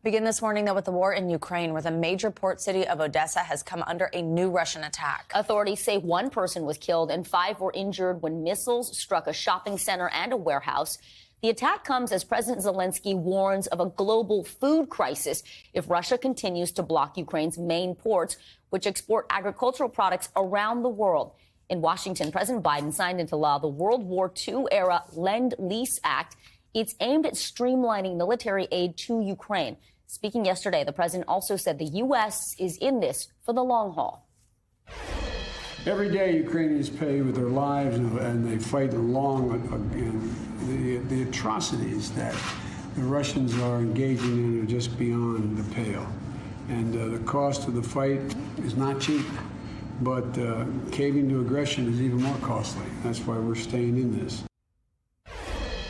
Begin this morning, though, with the war in Ukraine, where the major port city of Odessa has come under a new Russian attack. Authorities say one person was killed and 5 were injured when missiles struck a shopping center and a warehouse. The attack comes as President Zelensky warns of a global food crisis if Russia continues to block Ukraine's main ports, which export agricultural products around the world. In Washington, President Biden signed into law the World War II-era Lend-Lease Act. It's aimed at streamlining military aid to Ukraine. Speaking yesterday, the president also said the U.S. is in this for the long haul. Every day, Ukrainians pay with their lives, and they fight along the atrocities that the Russians are engaging in are just beyond the pale. And the cost of the fight is not cheap, but caving to aggression is even more costly. That's why we're staying in this.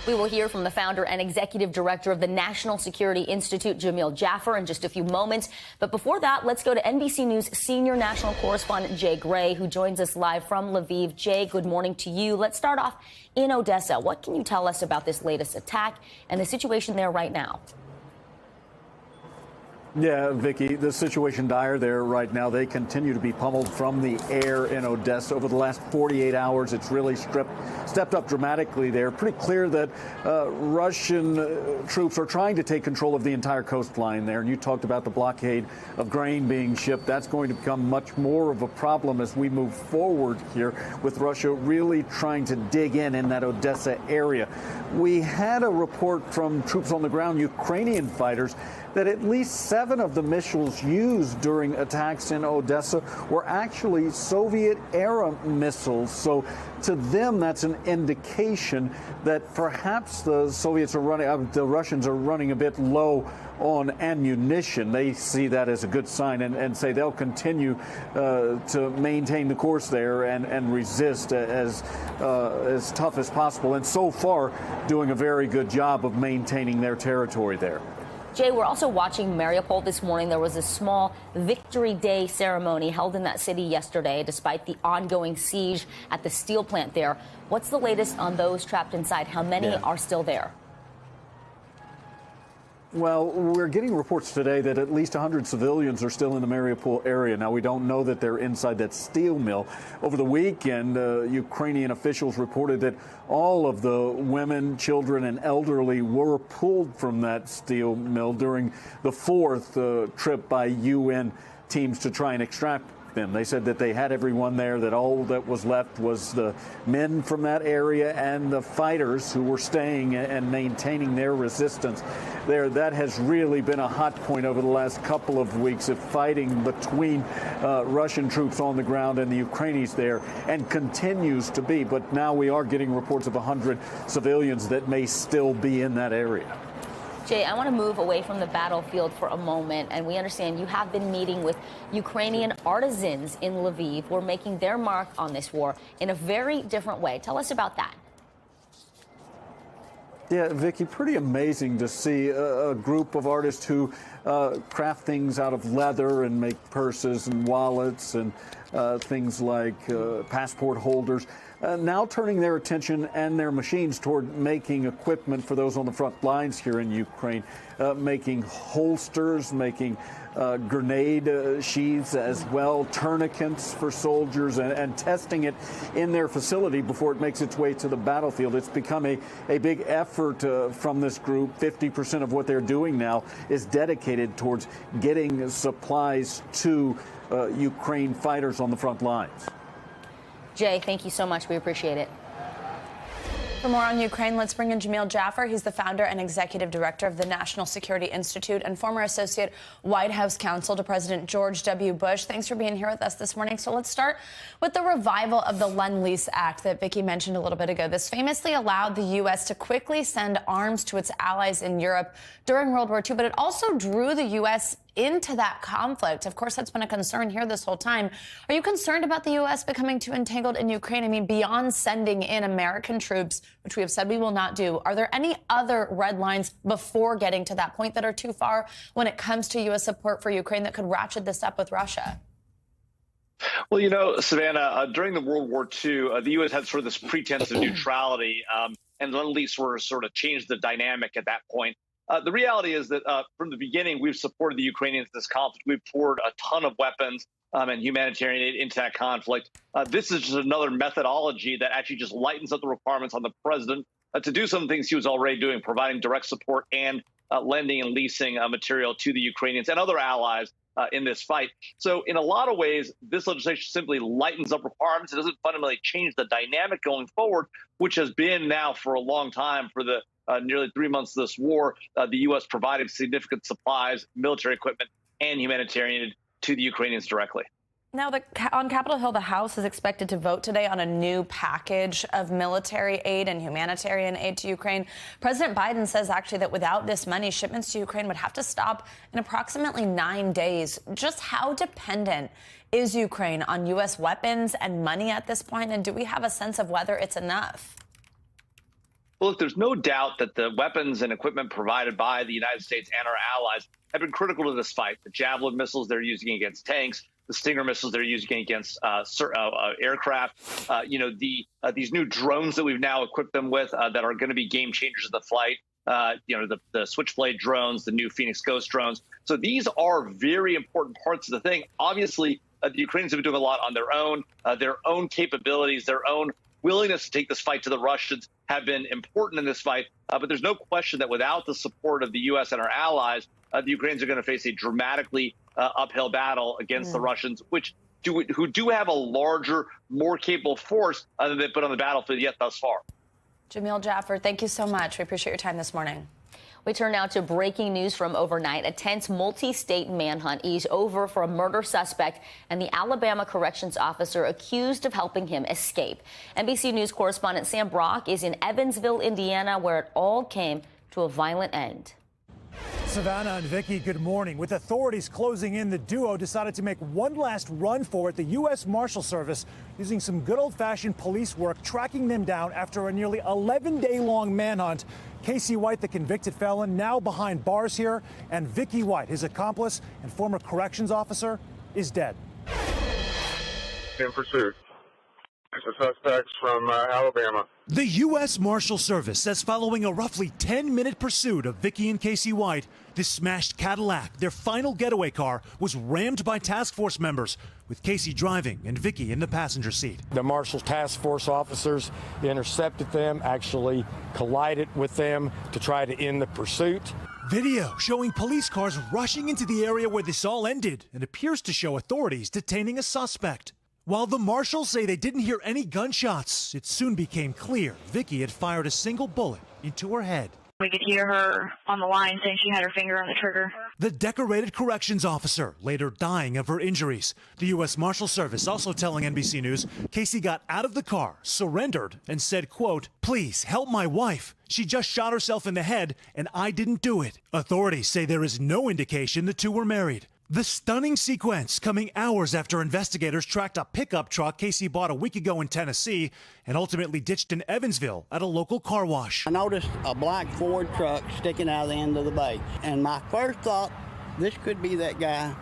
We will hear from the founder and executive director of the National Security Institute, Jamil Jaffer, in just a few moments. But before that, let's go to NBC News senior national correspondent Jay Gray, who joins us live from Lviv. Jay, good morning to you. Let's start off in Odessa. What can you tell us about this latest attack and the situation there right now? Yeah, Vicky, the situation dire there right now. They continue to be pummeled from the air in Odessa. Over the last 48 hours, it's really stepped up dramatically there. Pretty clear that Russian troops are trying to take control of the entire coastline there. And you talked about the blockade of grain being shipped. That's going to become much more of a problem as we move forward here, with Russia really trying to dig in that Odessa area. We had a report from troops on the ground, Ukrainian fighters, that at least 7 of the missiles used during attacks in Odessa were actually Soviet-era missiles. So to them, that's an indication that perhaps the Russians are running a bit low on ammunition. They see that as a good sign and say they'll continue to maintain the course there and resist as tough as possible. And so far, doing a very good job of maintaining their territory there. Jay, we're also watching Mariupol this morning. There was a small Victory Day ceremony held in that city yesterday, despite the ongoing siege at the steel plant there. What's the latest on those trapped inside? How many are still there? Well, we're getting reports today that at least 100 civilians are still in the Mariupol area. Now, we don't know that they're inside that steel mill. Over the weekend, Ukrainian officials reported that all of the women, children, and elderly were pulled from that steel mill during the 4th trip by UN teams to try and extract them. They said that they had everyone there, that all that was left was the men from that area and the fighters who were staying and maintaining their resistance there. That has really been a hot point over the last couple of weeks of fighting between Russian troops on the ground and the Ukrainians there, and continues to be. But now we are getting reports of 100 civilians that may still be in that area. Jay, I want to move away from the battlefield for a moment, and we understand you have been meeting with Ukrainian artisans in Lviv who are making their mark on this war in a very different way. Tell us about that. Yeah, Vicky, pretty amazing to see a group of artists who craft things out of leather and make purses and wallets and things like passport holders. Now turning their attention and their machines toward making equipment for those on the front lines here in Ukraine, making holsters, making grenade sheaths as well, tourniquets for soldiers, and testing it in their facility before it makes its way to the battlefield. It's become a big effort from this group. 50% of what they're doing now is dedicated towards getting supplies to Ukraine fighters on the front lines. Jay, thank you so much. We appreciate it. For more on Ukraine, let's bring in Jamil Jaffer. He's the founder and executive director of the National Security Institute and former associate White House counsel to President George W. Bush. Thanks for being here with us this morning. So let's start with the revival of the Lend-Lease Act that Vicki mentioned a little bit ago. This famously allowed the U.S. to quickly send arms to its allies in Europe during World War II, but it also drew the U.S. into that conflict. Of course, that's been a concern here this whole time. Are you concerned about the U.S. becoming too entangled in Ukraine? I mean, beyond sending in American troops, which we have said we will not do, are there any other red lines before getting to that point that are too far when it comes to U.S. support for Ukraine that could ratchet this up with Russia? Well, you know, Savannah, during the World War II, the U.S. had sort of this pretense of neutrality, and Lend-Lease sort of changed the dynamic at that point. The reality is that from the beginning, we've supported the Ukrainians in this conflict. We've poured a ton of weapons and humanitarian aid into that conflict. This is just another methodology that actually just lightens up the requirements on the president to do some things he was already doing, providing direct support and lending and leasing material to the Ukrainians and other allies in this fight. So in a lot of ways, this legislation simply lightens up requirements. It doesn't fundamentally change the dynamic going forward, which has been now for a long time for the nearly 3 months of this war. The U.S. provided significant supplies, military equipment, and humanitarian aid to the Ukrainians directly. Now, on Capitol Hill, the House is expected to vote today on a new package of military aid and humanitarian aid to Ukraine. President Biden says actually that without this money, shipments to Ukraine would have to stop in approximately 9 days. Just how dependent is Ukraine on U.S. weapons and money at this point? And do we have a sense of whether it's enough? Well, look, there's no doubt that the weapons and equipment provided by the United States and our allies have been critical to this fight. The Javelin missiles they're using against tanks, the Stinger missiles they're using against aircraft, these new drones that we've now equipped them with that are going to be game changers in the fight, the Switchblade drones, the new Phoenix Ghost drones. So these are very important parts of the thing. Obviously, the Ukrainians have been doing a lot on their own capabilities, their own willingness to take this fight to the Russians have been important in this fight. But there's no question that without the support of the U.S. and our allies, the Ukrainians are going to face a dramatically uphill battle against the Russians, who do have a larger, more capable force than they put on the battlefield yet thus far. Jamil Jaffer, thank you so much. We appreciate your time this morning. We turn now to breaking news from overnight. A tense multi-state manhunt is over for a murder suspect and the Alabama corrections officer accused of helping him escape. NBC News correspondent Sam Brock is in Evansville, Indiana, where it all came to a violent end. Savannah and Vicky, good morning. With authorities closing in, the duo decided to make one last run for it. The U.S. Marshal Service using some good old-fashioned police work, tracking them down after a nearly 11-day-long manhunt. Casey White, the convicted felon, now behind bars here, and Vicky White, his accomplice and former corrections officer, is dead. In pursuit. The suspects from Alabama. The U.S. Marshal Service says following a roughly 10-minute pursuit of Vicky and Casey White, this smashed Cadillac, their final getaway car, was rammed by task force members, with Casey driving and Vicky in the passenger seat. The Marshal task force officers intercepted them, actually collided with them to try to end the pursuit. Video showing police cars rushing into the area where this all ended and appears to show authorities detaining a suspect. While the marshals say they didn't hear any gunshots, it soon became clear Vicky had fired a single bullet into her head. We could hear her on the line saying she had her finger on the trigger. The decorated corrections officer later dying of her injuries. The U.S. Marshal Service also telling NBC News Casey got out of the car, surrendered, and said, quote, "Please help my wife. She just shot herself in the head, and I didn't do it." Authorities say there is no indication the two were married. The stunning sequence coming hours after investigators tracked a pickup truck Casey bought a week ago in Tennessee and ultimately ditched in Evansville at a local car wash. I noticed a black Ford truck sticking out of the end of the bay, and my first thought, this could be that guy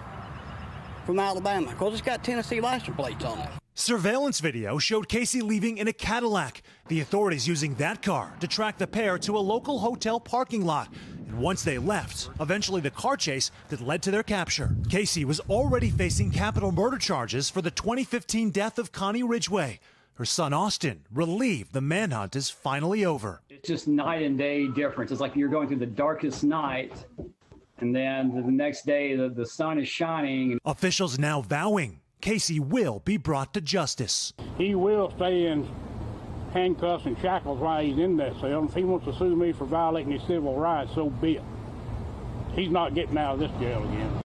from Alabama, because it's got Tennessee license plates on it. Surveillance video showed Casey leaving in a Cadillac, the authorities using that car to track the pair to a local hotel parking lot. And once they left, eventually the car chase that led to their capture. Casey was already facing capital murder charges for the 2015 death of Connie Ridgway. Her son Austin relieved the manhunt is finally over. It's just night and day difference. It's like you're going through the darkest night, and then the next day the sun is shining. Officials now vowing Casey will be brought to justice. He will stay in handcuffs and shackles while he's in that cell. If he wants to sue me for violating his civil rights, so be it. He's not getting out of this jail again.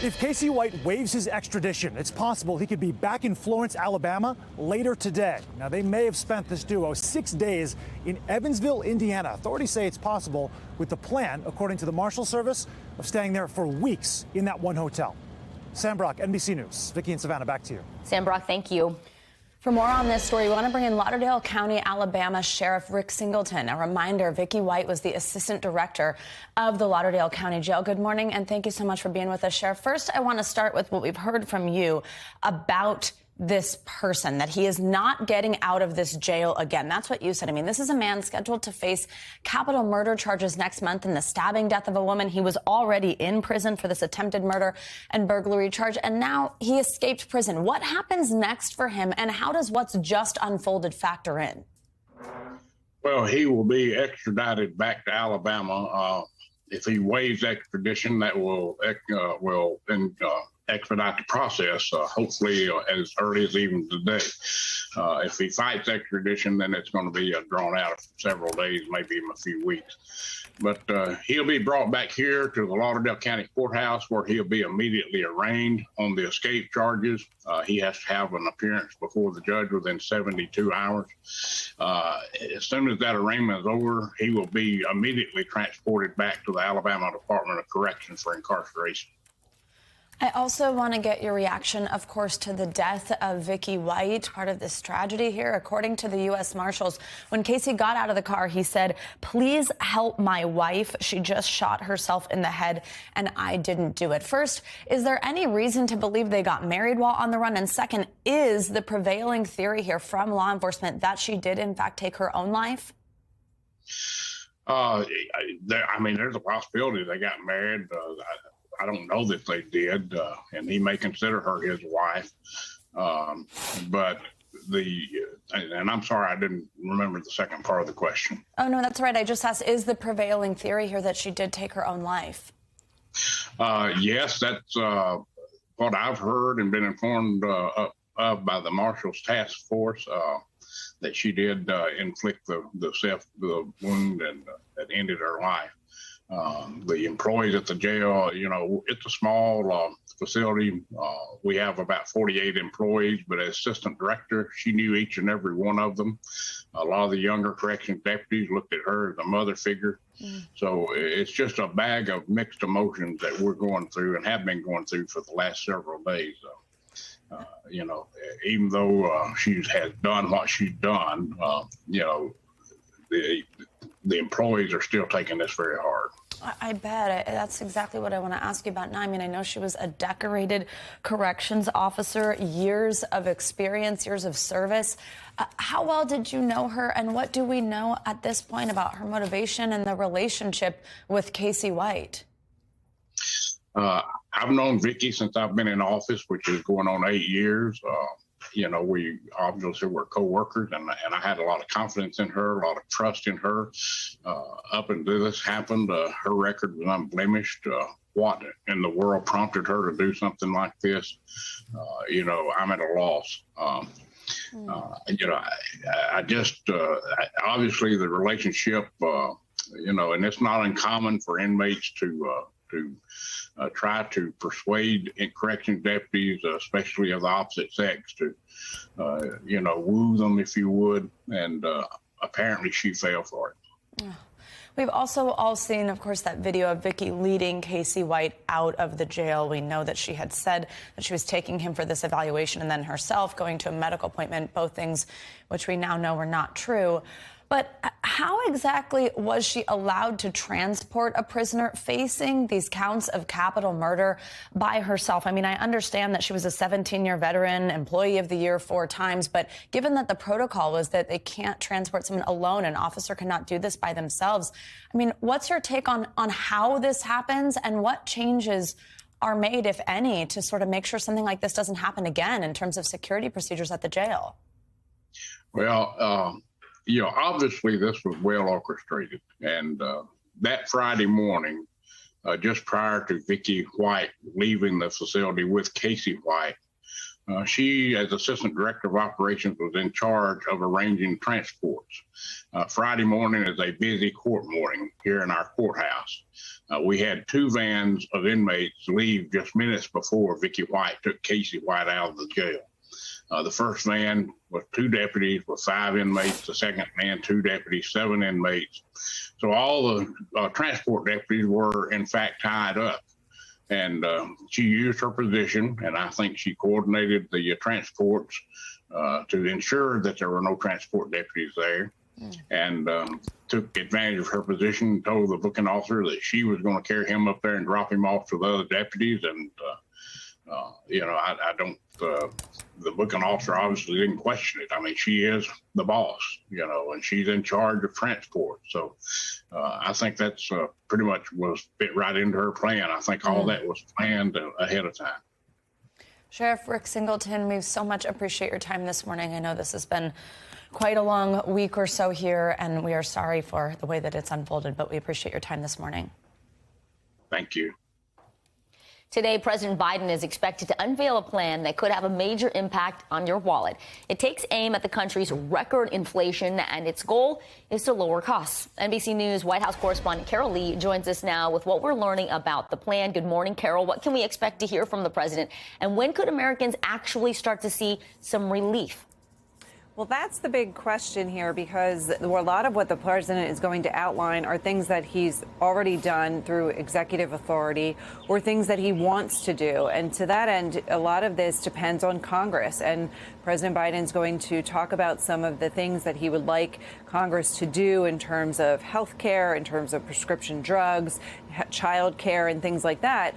If Casey White waives his extradition, it's possible he could be back in Florence, Alabama later today. Now, they may have spent this duo 6 days in Evansville, Indiana. Authorities say it's possible with the plan, according to the Marshal Service, of staying there for weeks in that one hotel. Sam Brock, NBC News. Vicky and Savannah, back to you. Sam Brock, thank you. For more on this story, we want to bring in Lauderdale County, Alabama Sheriff Rick Singleton. A reminder, Vicky White was the assistant director of the Lauderdale County Jail. Good morning, and thank you so much for being with us, Sheriff. First, I want to start with what we've heard from you about this person, that he is not getting out of this jail again. That's what you said. I mean, this is a man scheduled to face capital murder charges next month in the stabbing death of a woman. He was already in prison for this attempted murder and burglary charge, and now he escaped prison. What happens next for him, and how does what's just unfolded factor in? Well, he will be extradited back to Alabama. If he waives extradition, that will then expedite the process, hopefully as early as even today. If he fights extradition, then it's going to be drawn out several days, maybe even a few weeks. But he'll be brought back here to the Lauderdale County Courthouse, where he'll be immediately arraigned on the escape charges. He has to have an appearance before the judge within 72 hours. As soon as that arraignment is over, he will be immediately transported back to the Alabama Department of Corrections for incarceration. I also want to get your reaction, of course, to the death of Vicky White, part of this tragedy here. According to the U.S. Marshals, when Casey got out of the car, he said, "Please help my wife. She just shot herself in the head, and I didn't do it." First, is there any reason to believe they got married while on the run? And second, is the prevailing theory here from law enforcement that she did, in fact, take her own life? I mean, there's a possibility they got married. I don't know that they did, and he may consider her his wife. But and I'm sorry, I didn't remember the second part of the question. Oh, no, that's right. I just asked, is the prevailing theory here that she did take her own life? Yes, that's what I've heard and been informed of by the Marshals Task Force, that she did inflict the wound and that ended her life. The employees at the jail, it's a small facility. We have about 48 employees, but as assistant director, she knew each and every one of them. A lot of the younger corrections deputies looked at her as a mother figure. So it's just a bag of mixed emotions that we're going through and have been going through for the last several days. Even though she has done what she's done, the employees are still taking this very hard. I bet. That's exactly what I want to ask you about now. I mean, I know she was a decorated corrections officer, years of experience, years of service. How well did you know her, and what do we know at this point about her motivation and the relationship with Casey White? I've known Vicky since I've been in office, which is going on 8 years. We obviously were co-workers, and I had a lot of confidence in her, a lot of trust in her. Up until this happened, her record was unblemished. What in the world prompted her to do something like this? I'm at a loss. Obviously the relationship, and it's not uncommon for inmates to try to persuade corrections deputies, especially of the opposite sex, to, woo them, if you would. And apparently she fell for it. We've also all seen, of course, that video of Vicky leading Casey White out of the jail. We know that she had said that she was taking him for this evaluation and then herself going to a medical appointment, both things which we now know were not true. But how exactly was she allowed to transport a prisoner facing these counts of capital murder by herself? I mean, I understand that she was a 17-year veteran, Employee of the Year 4 times, but given that the protocol was that they can't transport someone alone, an officer cannot do this by themselves. I mean, what's your take on how this happens and what changes are made, if any, to sort of make sure something like this doesn't happen again in terms of security procedures at the jail? Well, obviously this was well orchestrated. And that Friday morning, just prior to Vicky White leaving the facility with Casey White, she, as Assistant Director of Operations, was in charge of arranging transports. Friday morning is a busy court morning here in our courthouse. We had 2 vans of inmates leave just minutes before Vicky White took Casey White out of the jail. The first van was 2 deputies with 5 inmates. The second van, 2 deputies, 7 inmates. So all the transport deputies were, in fact, tied up. And she used her position, and I think she coordinated the transports to ensure that there were no transport deputies there. And took advantage of her position and told the booking officer that she was going to carry him up there and drop him off to the other deputies. And I don't. The booking officer obviously didn't question it. I mean, she is the boss, and she's in charge of transport. So I think that's pretty much was fit right into her plan. I think all that was planned ahead of time. Sheriff Rick Singleton, we so much appreciate your time this morning. I know this has been quite a long week or so here, and we are sorry for the way that it's unfolded, but we appreciate your time this morning. Thank you. Today, President Biden is expected to unveil a plan that could have a major impact on your wallet. It takes aim at the country's record inflation, and its goal is to lower costs. NBC News White House correspondent Carol Lee joins us now with what we're learning about the plan. Good morning, Carol. What can we expect to hear from the president? And when could Americans actually start to see some relief? Well, that's the big question here, because a lot of what the president is going to outline are things that he's already done through executive authority or things that he wants to do. And to that end, a lot of this depends on Congress. And President Biden's going to talk about some of the things that he would like Congress to do in terms of health care, in terms of prescription drugs, child care, and things like that.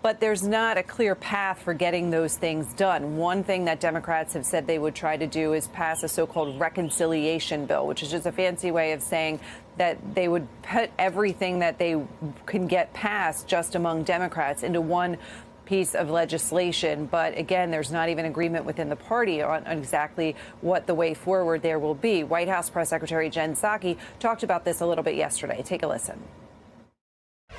But there's not a clear path for getting those things done. One thing that Democrats have said they would try to do is pass a so-called reconciliation bill, which is just a fancy way of saying that they would put everything that they can get passed just among Democrats into one piece of legislation. But again, there's not even agreement within the party on exactly what the way forward there will be. White House Press Secretary Jen Psaki talked about this a little bit yesterday. Take a listen.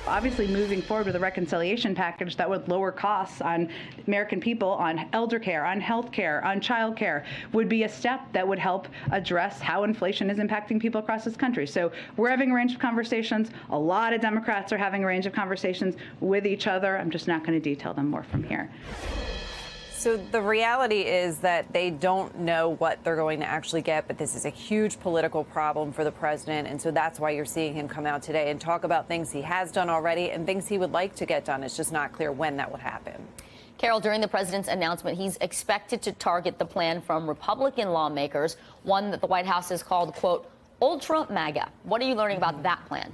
Obviously, moving forward with a reconciliation package that would lower costs on American people, on elder care, on health care, on child care, would be a step that would help address how inflation is impacting people across this country. So we're having a range of conversations. A lot of Democrats are having a range of conversations with each other. I'm just not going to detail them more from here. So the reality is that they don't know what they're going to actually get, but this is a huge political problem for the president. And so that's why you're seeing him come out today and talk about things he has done already and things he would like to get done. It's just not clear when that would happen. Carol, during the president's announcement, he's expected to target the plan from Republican lawmakers, one that the White House has called, quote, ultra MAGA. What are you learning about that plan?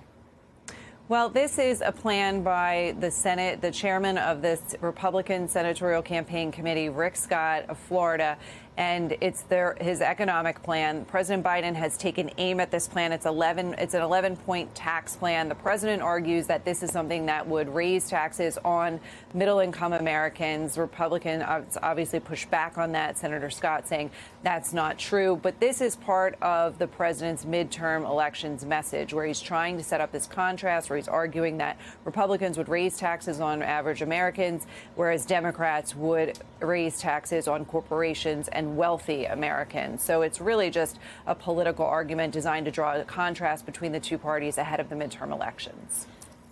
Well, this is a plan by the Senate, the chairman of this Republican Senatorial Campaign Committee, Rick Scott of Florida, and it's his economic plan. President Biden has taken aim at this plan. It's an 11-point tax plan. The president argues that this is something that would raise taxes on middle-income Americans. Republicans obviously pushed back on that. Senator Scott saying that's not true. But this is part of the president's midterm elections message, where he's trying to set up this contrast, where he's arguing that Republicans would raise taxes on average Americans, whereas Democrats would raise taxes on corporations and wealthy Americans. So it's really just a political argument designed to draw a contrast between the two parties ahead of the midterm elections.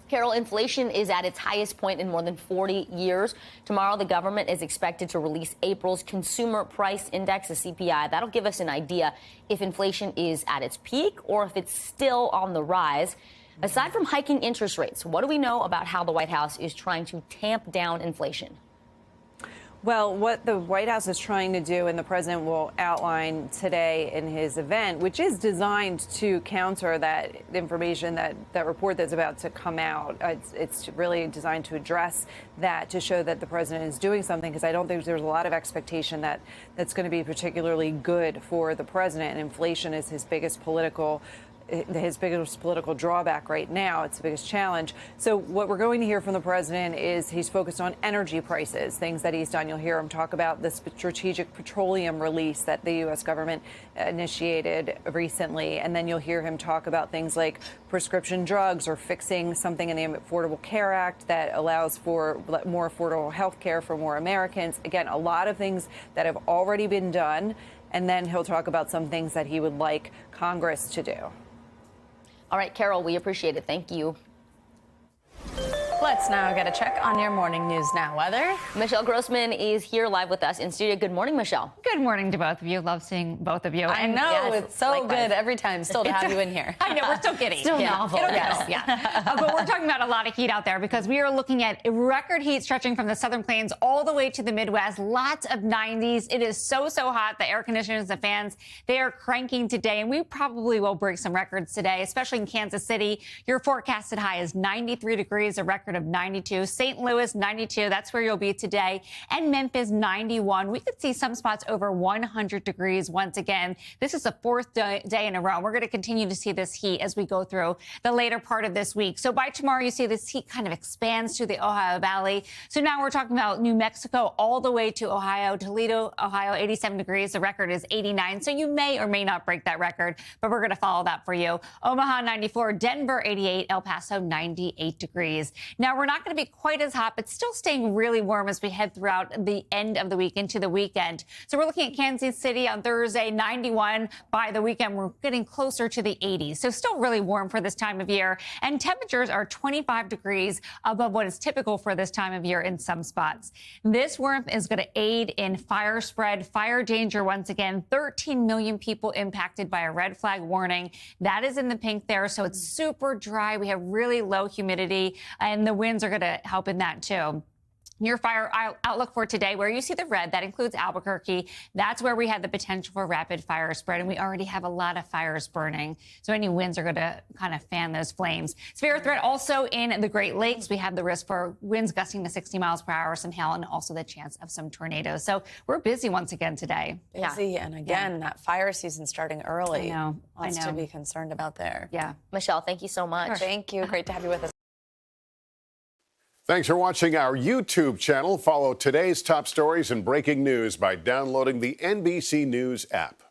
Carol, inflation is at its highest point in more than 40 years. Tomorrow, the government is expected to release April's Consumer Price Index, the CPI. That'll give us an idea if inflation is at its peak or if it's still on the rise. Aside from hiking interest rates, what do we know about how the White House is trying to tamp down inflation? Well, what the White House is trying to do, and the president will outline today in his event, which is designed to counter that information, that report that's about to come out. It's really designed to address that, to show that the president is doing something, because I don't think there's a lot of expectation that that's going to be particularly good for the president. And inflation is his biggest political drawback right now. It's the biggest challenge. So what we're going to hear from the president is he's focused on energy prices, things that he's done. You'll hear him talk about the strategic petroleum release that the U.S. government initiated recently. And then you'll hear him talk about things like prescription drugs or fixing something in the Affordable Care Act that allows for more affordable health care for more Americans. Again, a lot of things that have already been done. And then he'll talk about some things that he would like Congress to do. All right, Carol, we appreciate it. Thank you. Let's now get a check on your morning news now weather. Michelle Grossman is here live with us in studio. Good morning, Michelle. Good morning to both of you. Love seeing both of you. I know. Yes, it's so likewise. Good every time still to have you in here. I know. We're still giddy. Still novel. Yes. Yeah. But we're talking about a lot of heat out there because we are looking at record heat stretching from the southern plains all the way to the Midwest. Lots of 90s. It is so hot. The air conditioners, the fans, they are cranking today. And we probably will break some records today, especially in Kansas City. Your forecasted high is 93 degrees, a record record of 92. St. Louis, 92. That's where you'll be today. And Memphis, 91. We could see some spots over 100 degrees once again. This is the fourth day in a row. We're going to continue to see this heat as we go through the later part of this week. So by tomorrow, you see this heat kind of expands to the Ohio Valley. So now we're talking about New Mexico all the way to Ohio, Toledo, Ohio, 87 degrees. The record is 89. So you may or may not break that record, but we're going to follow that for you. Omaha, 94, Denver, 88, El Paso, 98 degrees. Now, we're not going to be quite as hot, but still staying really warm as we head throughout the end of the week into the weekend. So we're looking at Kansas City on Thursday, 91. By the weekend, we're getting closer to the 80s. So still really warm for this time of year. And temperatures are 25 degrees above what is typical for this time of year in some spots. This warmth is going to aid in fire spread, fire danger once again. 13 million people impacted by a red flag warning. That is in the pink there, so it's super dry. We have really low humidity, and the winds are going to help in that too. Your fire outlook for today, where you see the red, that includes Albuquerque. That's where we had the potential for rapid fire spread, and we already have a lot of fires burning. So any winds are going to kind of fan those flames. Severe threat also in the Great Lakes. We have the risk for winds gusting to 60 miles per hour, some hail, and also the chance of some tornadoes. So we're busy once again today. Busy, and again, that fire season starting early. I know. Lots to be concerned about there. Yeah. Michelle, thank you so much. Thank you. Great to have you with us. Thanks for watching our YouTube channel. Follow today's top stories and breaking news by downloading the NBC News app.